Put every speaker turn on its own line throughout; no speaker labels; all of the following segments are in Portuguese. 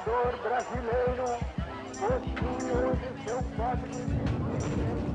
trabalhador brasileiro possui hoje seu quadro de desenvolvimento.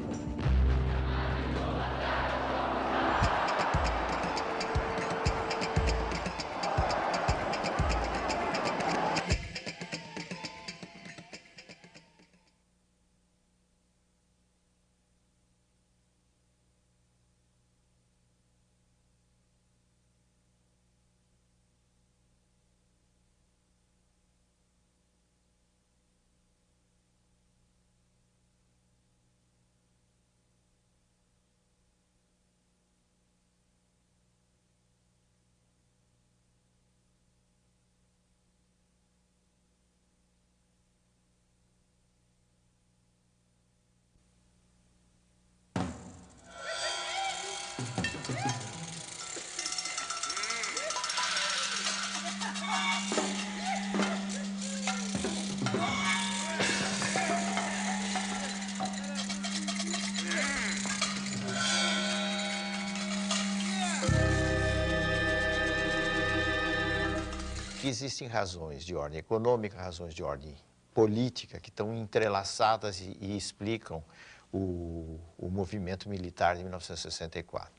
Existem razões de ordem econômica, razões de ordem política que estão entrelaçadas e explicam o movimento militar de 1964.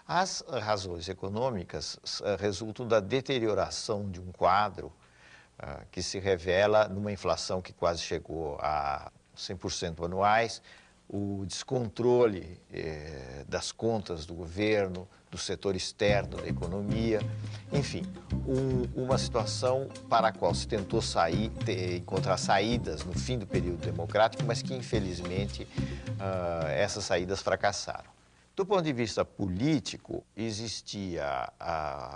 As razões econômicas resultam da deterioração de um quadro que se revela numa inflação que quase chegou a 100% anuais, o descontrole das contas do governo, do setor externo da economia, enfim, uma situação para a qual se tentou encontrar saídas no fim do período democrático, mas que, infelizmente, essas saídas fracassaram. Do ponto de vista político, existia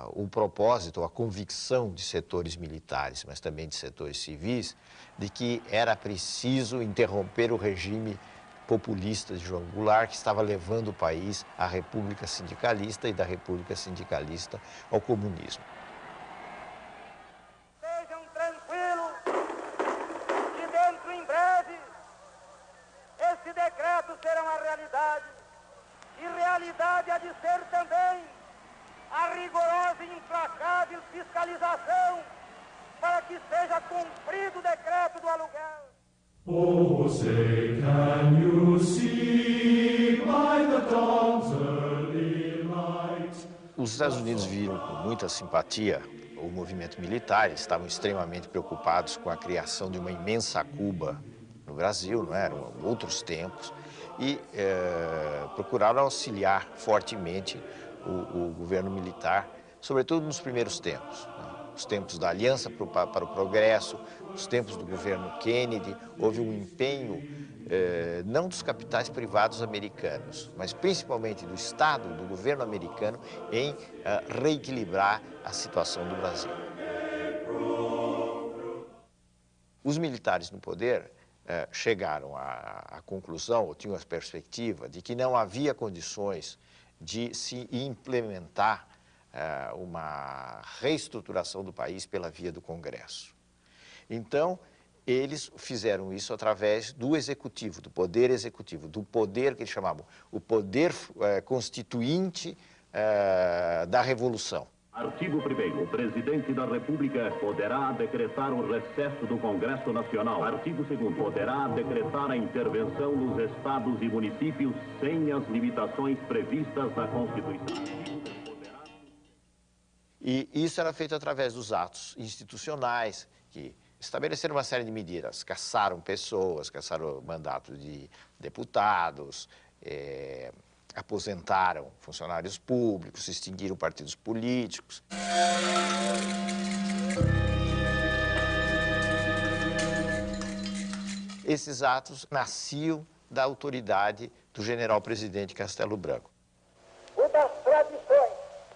o propósito, a convicção de setores militares, mas também de setores civis, de que era preciso interromper o regime populista de João Goulart, que estava levando o país à República Sindicalista e da República Sindicalista ao comunismo.
Sejam tranquilos que dentro em breve esse decreto será uma realidade. E realidade há de ser também a rigorosa e implacável fiscalização para que seja cumprido o decreto do aluguel.
Oh, say, can you see by the dawn's early light?
Os Estados Unidos viram com muita simpatia o movimento militar, eles estavam extremamente preocupados com a criação de uma imensa Cuba no Brasil, não eram outros tempos, e procuraram auxiliar fortemente o governo militar, sobretudo nos primeiros tempos, né? Os tempos da Aliança para o Progresso, os tempos do governo Kennedy, houve um empenho não dos capitais privados americanos, mas principalmente do Estado, do governo americano, em reequilibrar a situação do Brasil. Os militares no poder chegaram à conclusão, ou tinham a perspectiva, de que não havia condições de se implementar uma reestruturação do país pela via do Congresso. Então, eles fizeram isso através do executivo, do poder executivo, do poder que eles chamavam o poder constituinte da Revolução.
Artigo 1º. O presidente da República poderá decretar o recesso do Congresso Nacional. Artigo 2º. Poderá decretar a intervenção nos estados e municípios sem as limitações previstas na Constituição.
E isso era feito através dos atos institucionais, que estabeleceram uma série de medidas. Cassaram pessoas, cassaram mandatos de deputados, aposentaram funcionários públicos, extinguiram partidos políticos. Esses atos nasciam da autoridade do general-presidente Castelo Branco.
O das tradições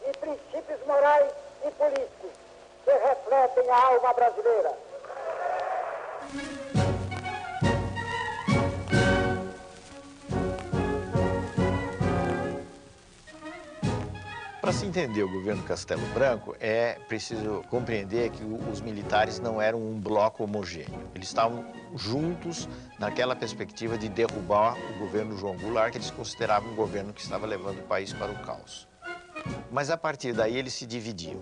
e princípios morais e políticos que refletem a alma brasileira.
Para se entender o governo Castelo Branco, é preciso compreender que os militares não eram um bloco homogêneo. Eles estavam juntos naquela perspectiva de derrubar o governo João Goulart, que eles consideravam um governo que estava levando o país para o caos. Mas a partir daí eles se dividiam.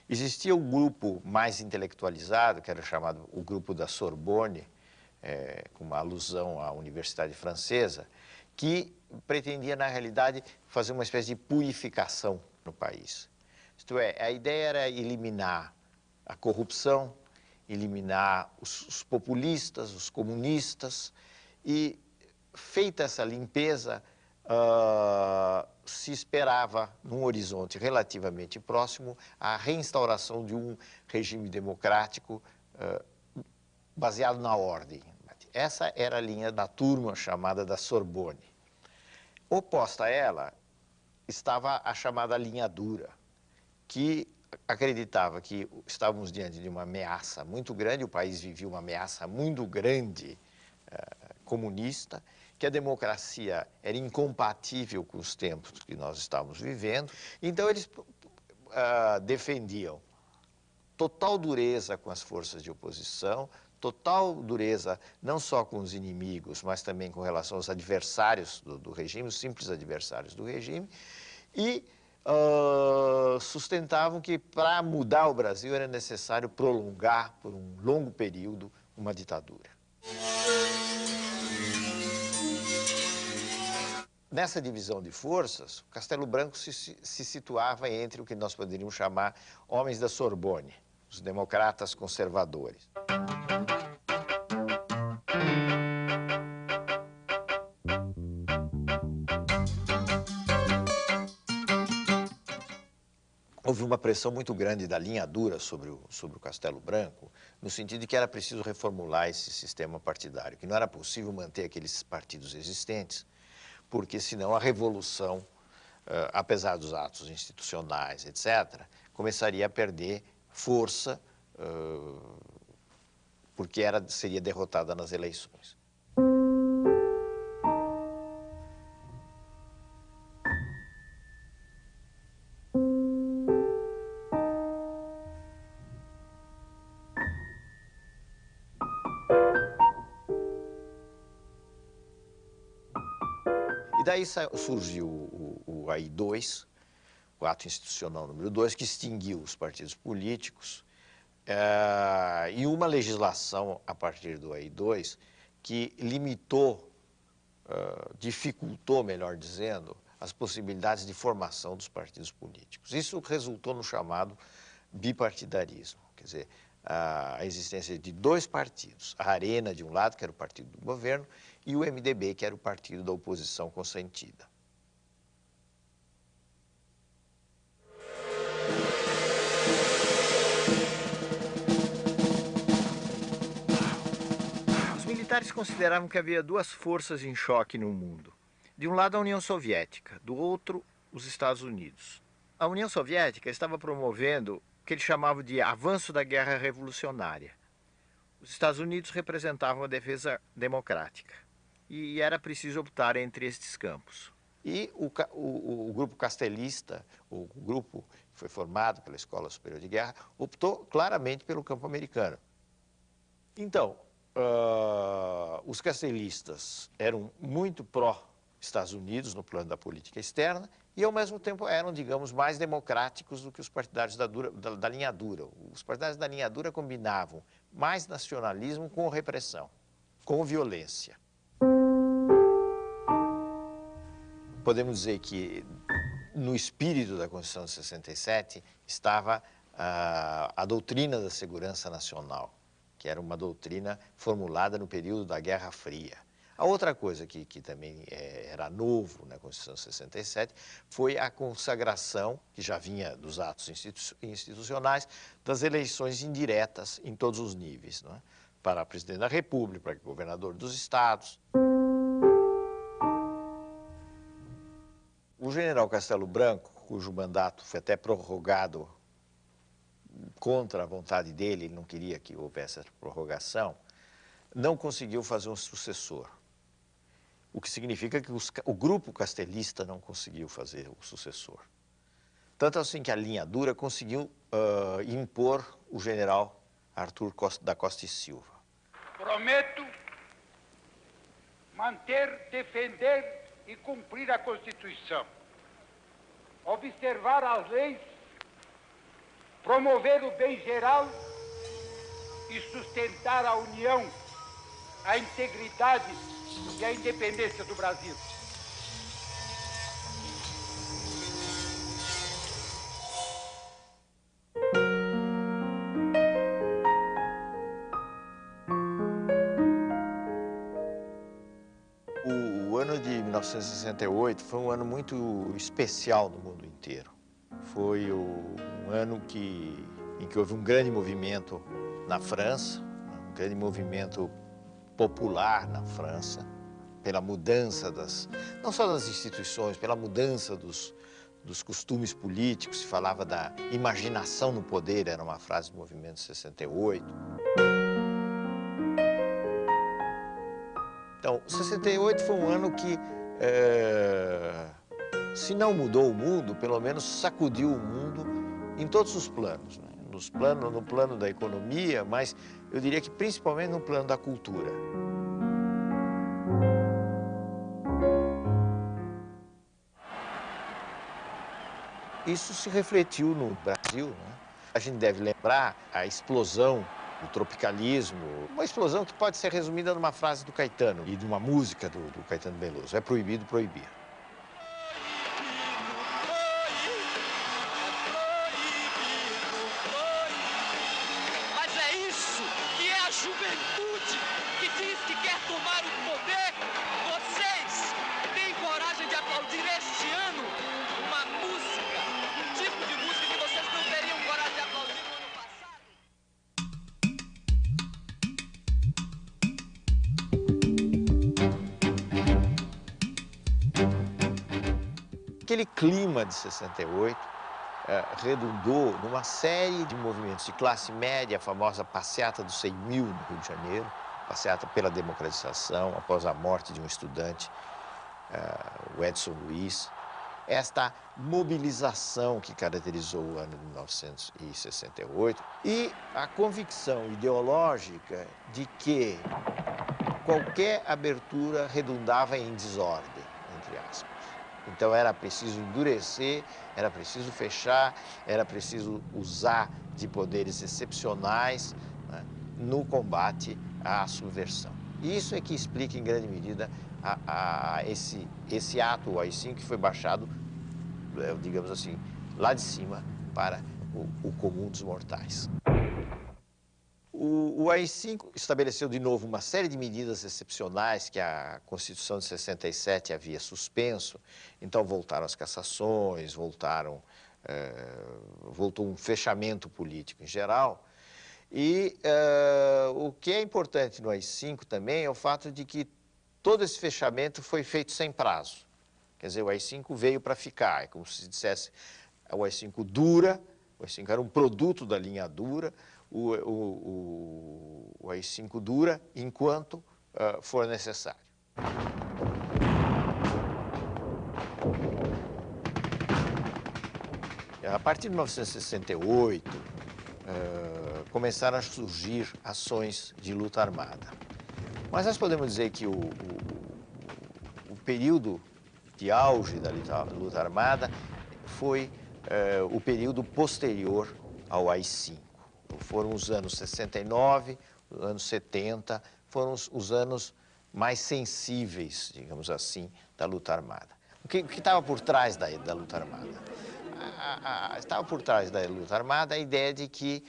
Existia o grupo mais intelectualizado, que era chamado o grupo da Sorbonne, com uma alusão à Universidade Francesa, que pretendia, na realidade, fazer uma espécie de purificação no país. Isto é, a ideia era eliminar a corrupção, eliminar os populistas, os comunistas, e, feita essa limpeza, se esperava, num horizonte relativamente próximo, a reinstauração de um regime democrático baseado na ordem. Essa era a linha da turma chamada da Sorbonne. Oposta a ela estava a chamada linha dura, que acreditava que estávamos diante de uma ameaça muito grande, o país vivia uma ameaça muito grande comunista, que a democracia era incompatível com os tempos que nós estávamos vivendo. Então, eles defendiam total dureza com as forças de oposição, total dureza não só com os inimigos, mas também com relação aos adversários do regime, os simples adversários do regime, e sustentavam que para mudar o Brasil era necessário prolongar por um longo período uma ditadura. Nessa divisão de forças, Castelo Branco se situava entre o que nós poderíamos chamar homens da Sorbonne, os democratas conservadores. Houve uma pressão muito grande da linha dura sobre o Castelo Branco, no sentido de que era preciso reformular esse sistema partidário, que não era possível manter aqueles partidos existentes, porque senão a revolução, apesar dos atos institucionais, etc., começaria a perder força, porque seria derrotada nas eleições. E daí surgiu o AI-2, o ato institucional número 2, que extinguiu os partidos políticos, e uma legislação a partir do AI-2 que limitou, dificultou, melhor dizendo, as possibilidades de formação dos partidos políticos. Isso resultou no chamado bipartidarismo, quer dizer, a existência de dois partidos, a Arena de um lado, que era o partido do governo, e o MDB, que era o partido da oposição consentida. Os militares consideravam que havia duas forças em choque no mundo. De um lado, a União Soviética, do outro, os Estados Unidos. A União Soviética estava promovendo o que eles chamavam de avanço da guerra revolucionária. Os Estados Unidos representavam a defesa democrática. E era preciso optar entre estes campos. E o grupo castelista, o grupo que foi formado pela Escola Superior de Guerra, optou claramente pelo campo americano. Então, os castelistas eram muito pró-Estados Unidos no plano da política externa e, ao mesmo tempo, eram, digamos, mais democráticos do que os partidários da linha dura. Os partidários da linha dura combinavam mais nacionalismo com repressão, com violência. Podemos dizer que, no espírito da Constituição de 67, estava a doutrina da segurança nacional, que era uma doutrina formulada no período da Guerra Fria. A outra coisa que também era novo na Constituição de 67 foi a consagração, que já vinha dos atos institucionais, das eleições indiretas em todos os níveis, não é? Para presidente da República, para governador dos estados. O general Castelo Branco, cujo mandato foi até prorrogado contra a vontade dele, ele não queria que houvesse essa prorrogação, não conseguiu fazer um sucessor. O que significa que o grupo castelista não conseguiu fazer o sucessor. Tanto assim que a linha dura conseguiu impor o general Arthur da Costa e Silva.
Prometo manter, defender e cumprir a Constituição, observar as leis promover o bem geral e sustentar a união, a integridade e a independência do Brasil.
O ano de 1968 foi um ano muito especial no mundo inteiro. Foi um ano em que houve um grande movimento na França, um grande movimento popular na França, pela mudança não só das instituições, pela mudança dos costumes políticos. Se falava da imaginação no poder, era uma frase do movimento 68. Então, 68 foi um ano que, se não mudou o mundo, pelo menos sacudiu o mundo em todos os planos, né? No plano da economia, mas eu diria que principalmente no plano da cultura. Isso se refletiu no Brasil, né? A gente deve lembrar a explosão do tropicalismo, uma explosão que pode ser resumida numa frase do Caetano e de uma música do Caetano Veloso: é proibido proibir.
Mas é isso que é a juventude que diz que quer tomar o poder. Vocês têm coragem de aplaudir este ano uma música, um tipo de música que vocês não teriam coragem de aplaudir no ano passado?
Aquele clima de 68 redundou numa série de movimentos de classe média, a famosa passeata dos 100 mil no Rio de Janeiro, passeata pela democratização, após a morte de um estudante, o Edson Luiz. Esta mobilização que caracterizou o ano de 1968 e a convicção ideológica de que qualquer abertura redundava em desordem, entre aspas. Então era preciso endurecer, era preciso fechar, era preciso usar de poderes excepcionais, né, no combate à subversão. Isso é que explica em grande medida esse ato, o AI-5, que foi baixado, digamos assim, lá de cima para o comum dos mortais. O AI-5 estabeleceu de novo uma série de medidas excepcionais que a Constituição de 67 havia suspenso. Então voltaram as cassações, voltou um fechamento político em geral. E o que é importante no AI-5 também é o fato de que todo esse fechamento foi feito sem prazo. Quer dizer, o AI-5 veio para ficar. É como se dissesse, o AI-5 dura, o AI-5 era um produto da linha dura. O AI-5 dura enquanto for necessário. A partir de 1968, começaram a surgir ações de luta armada. Mas nós podemos dizer que o período de auge da luta armada foi o período posterior ao AI-5. Foram os anos 69, os anos 70, foram os anos mais sensíveis, digamos assim, da luta armada. O que estava por trás da luta armada? Estava por trás da luta armada a ideia de que,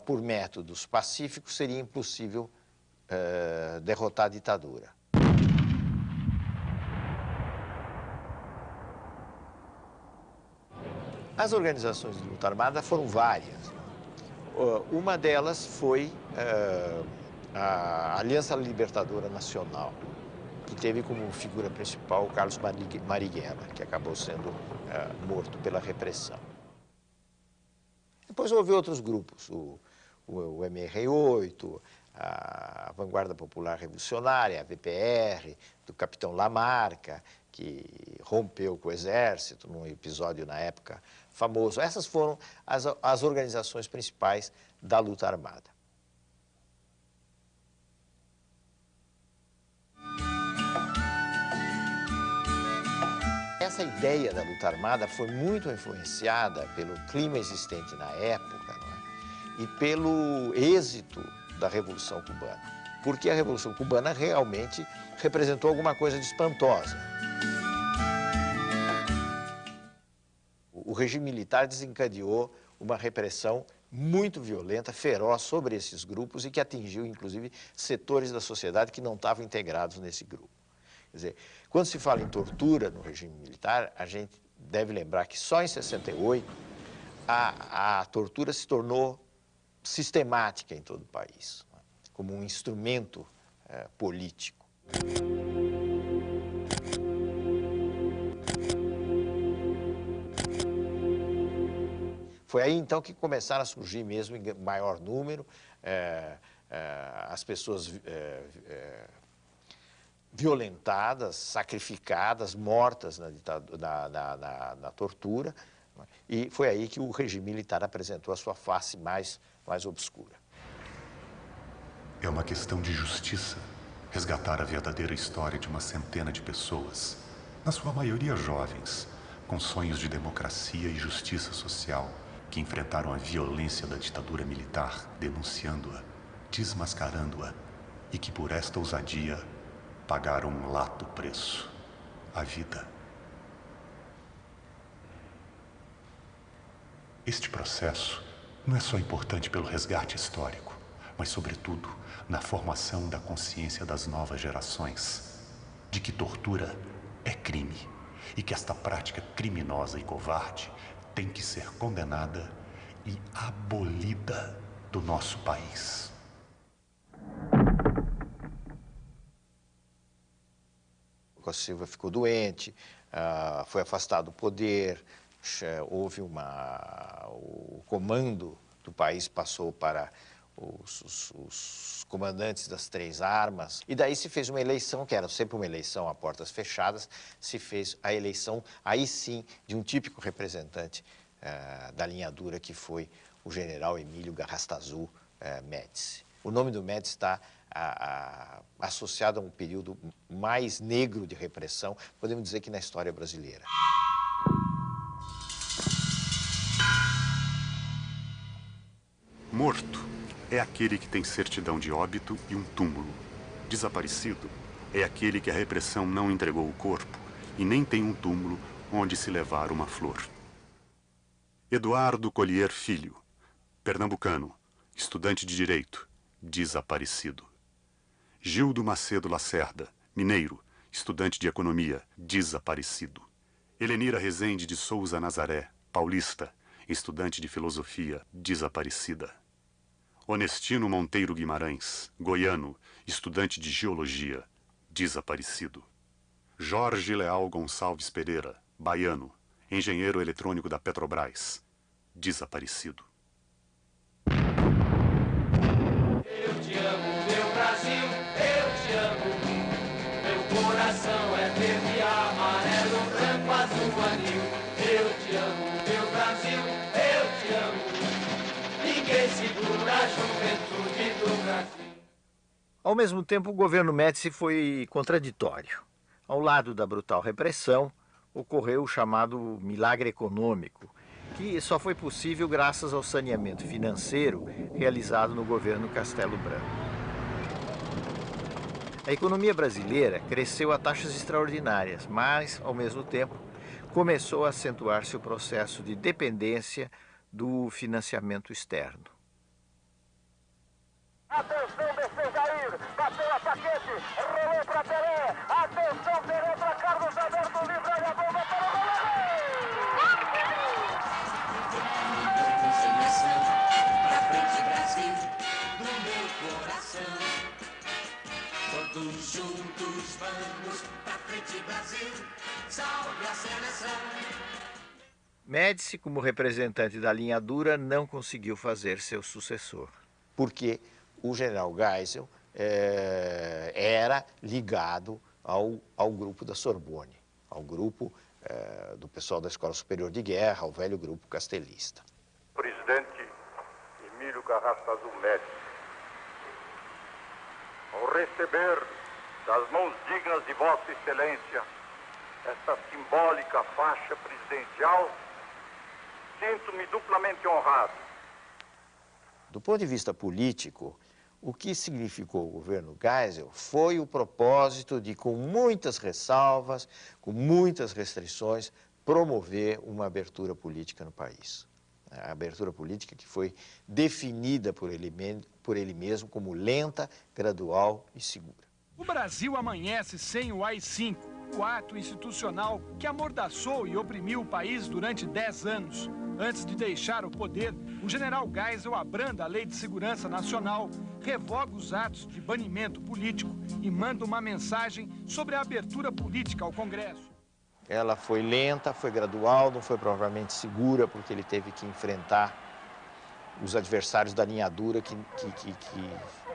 por métodos pacíficos, seria impossível derrotar a ditadura. As organizações de luta armada foram várias. Uma delas foi a Aliança Libertadora Nacional, que teve como figura principal o Carlos Marighella, que acabou sendo morto pela repressão. Depois houve outros grupos, o MR8, a Vanguarda Popular Revolucionária, a VPR, do capitão Lamarca, que rompeu com o exército num episódio na época famoso. Essas foram as organizações principais da luta armada. Essa ideia da luta armada foi muito influenciada pelo clima existente na época e pelo êxito da Revolução Cubana. Porque a Revolução Cubana realmente representou alguma coisa de espantosa. O regime militar desencadeou uma repressão muito violenta, feroz sobre esses grupos e que atingiu, inclusive, setores da sociedade que não estavam integrados nesse grupo. Quer dizer, quando se fala em tortura no regime militar, a gente deve lembrar que só em 68 a tortura se tornou sistemática em todo o país, como um instrumento político. Foi aí, então, que começaram a surgir mesmo em maior número as pessoas violentadas, sacrificadas, mortas na tortura, e foi aí que o regime militar apresentou a sua face mais obscura.
É uma questão de justiça resgatar a verdadeira história de uma centena de pessoas, na sua maioria jovens, com sonhos de democracia e justiça social, que enfrentaram a violência da ditadura militar, denunciando-a, desmascarando-a, e que por esta ousadia pagaram um lato preço, a vida. Este processo não é só importante pelo resgate histórico, mas, sobretudo, na formação da consciência das novas gerações, de que tortura é crime e que esta prática criminosa e covarde tem que ser condenada e abolida do nosso país.
Costa Silva ficou doente, foi afastado do poder, houve o comando do país passou para os comandantes das três armas, e daí se fez uma eleição, que era sempre uma eleição a portas fechadas, se fez a eleição, aí sim, de um típico representante da linha dura, que foi o general Emílio Garrastazu Médici. O nome do Médici está associado a um período mais negro de repressão, podemos dizer que na história brasileira.
Morto é aquele que tem certidão de óbito e um túmulo. Desaparecido é aquele que a repressão não entregou o corpo e nem tem um túmulo onde se levar uma flor. Eduardo Collier Filho, pernambucano, estudante de Direito, desaparecido. Gildo Macedo Lacerda, mineiro, estudante de Economia, desaparecido. Helenira Rezende de Souza Nazaré, paulista, estudante de Filosofia, desaparecida. Honestino Monteiro Guimarães, goiano, estudante de Geologia, desaparecido. Jorge Leal Gonçalves Pereira, baiano, engenheiro eletrônico da Petrobras, desaparecido.
Eu te amo, meu Brasil, eu te amo. Meu coração é verde, amarelo, branco, azul, anil. Eu te amo, meu Brasil, eu te amo. Ninguém segura a juventude do Brasil.
Ao mesmo tempo, o governo Médici foi contraditório. Ao lado da brutal repressão, ocorreu o chamado milagre econômico, que só foi possível graças ao saneamento financeiro realizado no governo Castelo Branco. A economia brasileira cresceu a taxas extraordinárias, mas, ao mesmo tempo, começou a acentuar-se o processo de dependência do financiamento externo.
Atenção, desceu Jair, bateu a Paquete, rolou para Pelé, atenção, virou para Carlos Alberto, livre a bomba para o goleiro!
Pra frente, Brasil, do meu coração. Todos juntos vamos pra frente, Brasil, salve a seleção.
Médici, como representante da linha dura, não conseguiu fazer seu sucessor, porque o general Geisel era ligado ao grupo da Sorbonne, ao grupo do pessoal da Escola Superior de Guerra, ao velho grupo castelista.
Presidente Emílio Garrastazu Médici, ao receber das mãos dignas de Vossa Excelência esta simbólica faixa presidencial, sinto-me duplamente honrado
Do ponto de vista político, o que significou o governo Geisel foi o propósito de, com muitas ressalvas, com muitas restrições, promover uma abertura política no país. A abertura política que foi definida por ele mesmo como lenta, gradual e segura.
O Brasil amanhece sem o AI-5, o ato institucional que amordaçou e oprimiu o país durante 10 anos. Antes de deixar o poder, o general Geisel abranda a Lei de Segurança Nacional, revoga os atos de banimento político e manda uma mensagem sobre a abertura política ao Congresso.
Ela foi lenta, foi gradual, não foi provavelmente segura, porque ele teve que enfrentar os adversários da linha dura que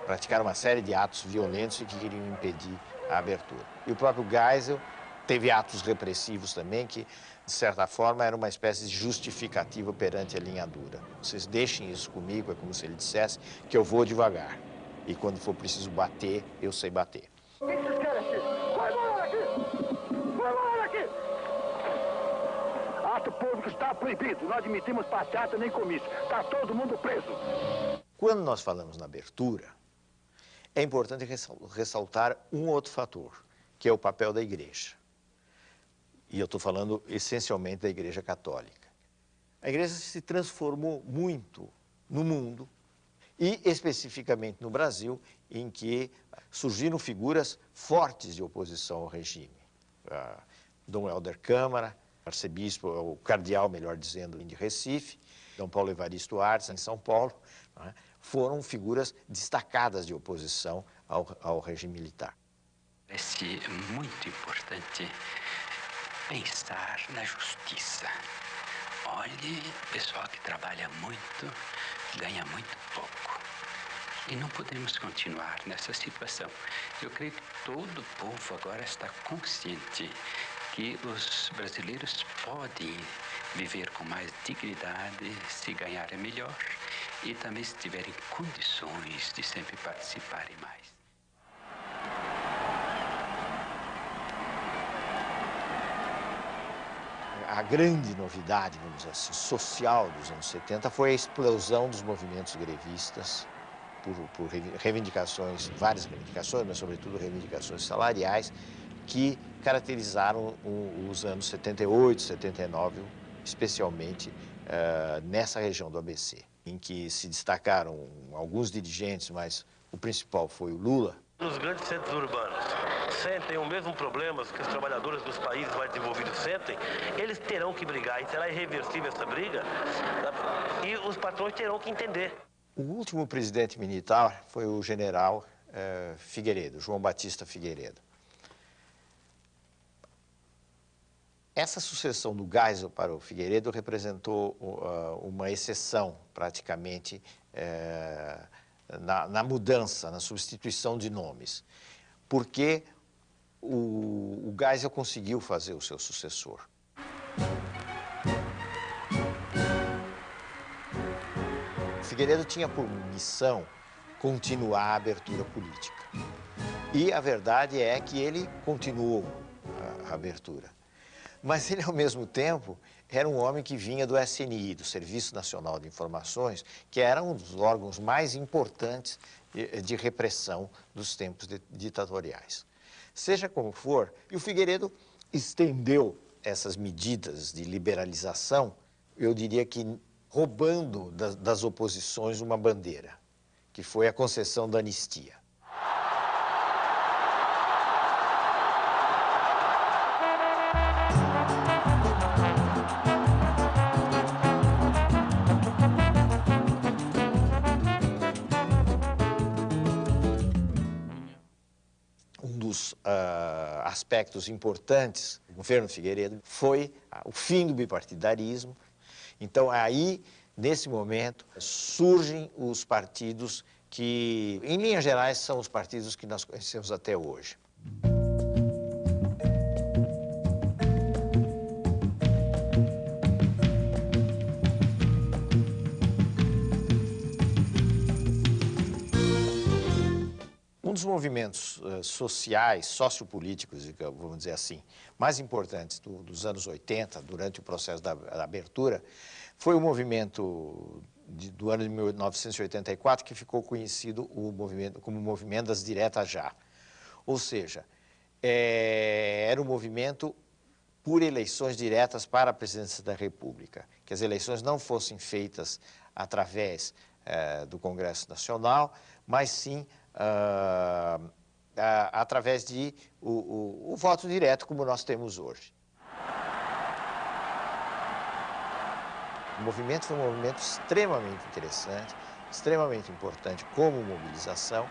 praticaram uma série de atos violentos e que queriam impedir a abertura. E o próprio Geisel teve atos repressivos também que, de certa forma, era uma espécie de justificativa perante a linha dura. Vocês deixem isso comigo, é como se ele dissesse que eu vou devagar. E quando for preciso bater, eu sei bater.
O que vocês querem aqui? Vai embora aqui! Vai embora aqui! Ato público está proibido. Não admitimos passeata nem comício. Está todo mundo preso.
Quando nós falamos na abertura, é importante ressaltar um outro fator, que é o papel da igreja. E eu estou falando essencialmente da Igreja Católica. A Igreja se transformou muito no mundo e especificamente no Brasil, em que surgiram figuras fortes de oposição ao regime. Dom Helder Câmara, arcebispo, o cardeal, melhor dizendo, de Recife, Dom Paulo Evaristo Artes, em São Paulo, né, foram figuras destacadas de oposição ao regime militar.
Parece muito importante pensar na justiça. Olhe, pessoal que trabalha muito, ganha muito pouco. E não podemos continuar nessa situação. Eu creio que todo o povo agora está consciente que os brasileiros podem viver com mais dignidade se ganharem melhor e também se tiverem condições de sempre participarem mais.
A grande novidade, vamos dizer assim, social dos anos 70 foi a explosão dos movimentos grevistas por reivindicações, várias reivindicações, mas sobretudo reivindicações salariais, que caracterizaram os anos 78, 79, especialmente nessa região do ABC, em que se destacaram alguns dirigentes, mas o principal foi o Lula.
Nos grandes centros urbanos sentem o mesmo problema que os trabalhadores dos países mais desenvolvidos sentem, eles terão que brigar, e será irreversível essa briga, e os patrões terão que entender.
O último presidente militar foi o general Figueiredo, João Batista Figueiredo. Essa sucessão do Geisel para o Figueiredo representou uma exceção, praticamente, na mudança, na substituição de nomes, porque o Geisel conseguiu fazer o seu sucessor. Figueiredo tinha por missão continuar a abertura política. E a verdade é que ele continuou a abertura. Mas ele, ao mesmo tempo, era um homem que vinha do SNI, do Serviço Nacional de Informações, que era um dos órgãos mais importantes de repressão dos tempos ditatoriais. Seja como for, e o Figueiredo estendeu essas medidas de liberalização, eu diria que roubando das oposições uma bandeira, que foi a concessão da anistia. Aspectos importantes do governo Figueiredo foi o fim do bipartidarismo. Então, aí, nesse momento, surgem os partidos que, em linhas gerais, são os partidos que nós conhecemos até hoje. Um dos movimentos sociais, sociopolíticos, vamos dizer assim, mais importantes dos anos 80, durante o processo da abertura, foi o movimento do ano de 1984, que ficou conhecido como o movimento das diretas já. Ou seja, era um movimento por eleições diretas para a presidência da República, que as eleições não fossem feitas através do Congresso Nacional, mas sim através de o voto direto, como nós temos hoje. O movimento foi um movimento extremamente interessante, extremamente importante como mobilização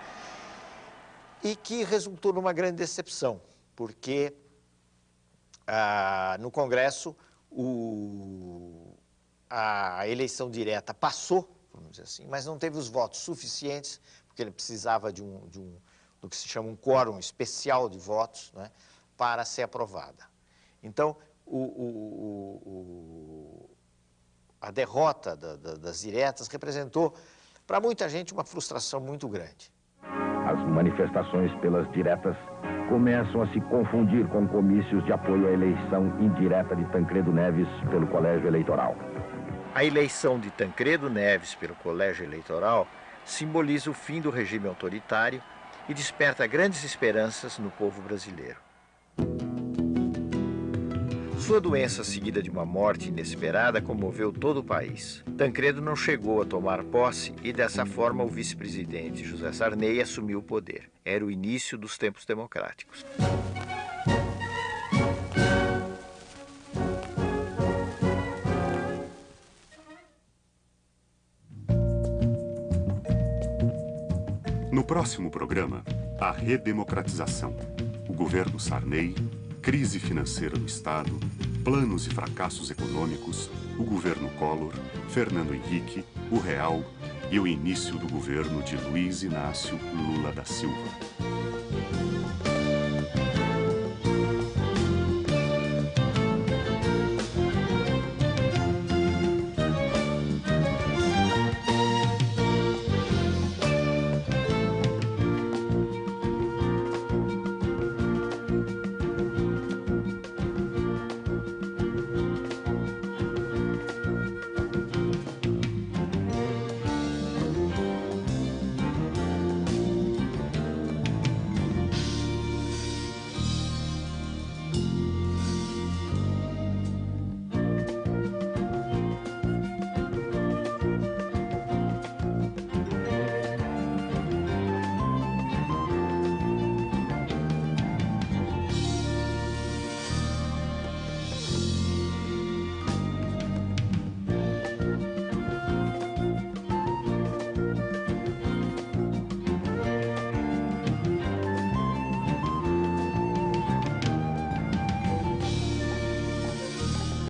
e que resultou numa grande decepção, porque no Congresso a eleição direta passou, vamos dizer assim, mas não teve os votos suficientes, porque ele precisava do que se chama um quórum especial de votos, né, para ser aprovada. Então, a derrota das diretas representou, para muita gente, uma frustração muito grande.
As manifestações pelas diretas começam a se confundir com comícios de apoio à eleição indireta de Tancredo Neves pelo Colégio Eleitoral.
A eleição de Tancredo Neves pelo Colégio Eleitoral simboliza o fim do regime autoritário e desperta grandes esperanças no povo brasileiro. Sua doença, seguida de uma morte inesperada, comoveu todo o país. Tancredo não chegou a tomar posse e, dessa forma, o vice-presidente José Sarney assumiu o poder. Era o início dos tempos democráticos.
No próximo programa, a redemocratização, o governo Sarney, crise financeira do Estado, planos e fracassos econômicos, o governo Collor, Fernando Henrique, o Real e o início do governo de Luiz Inácio Lula da Silva.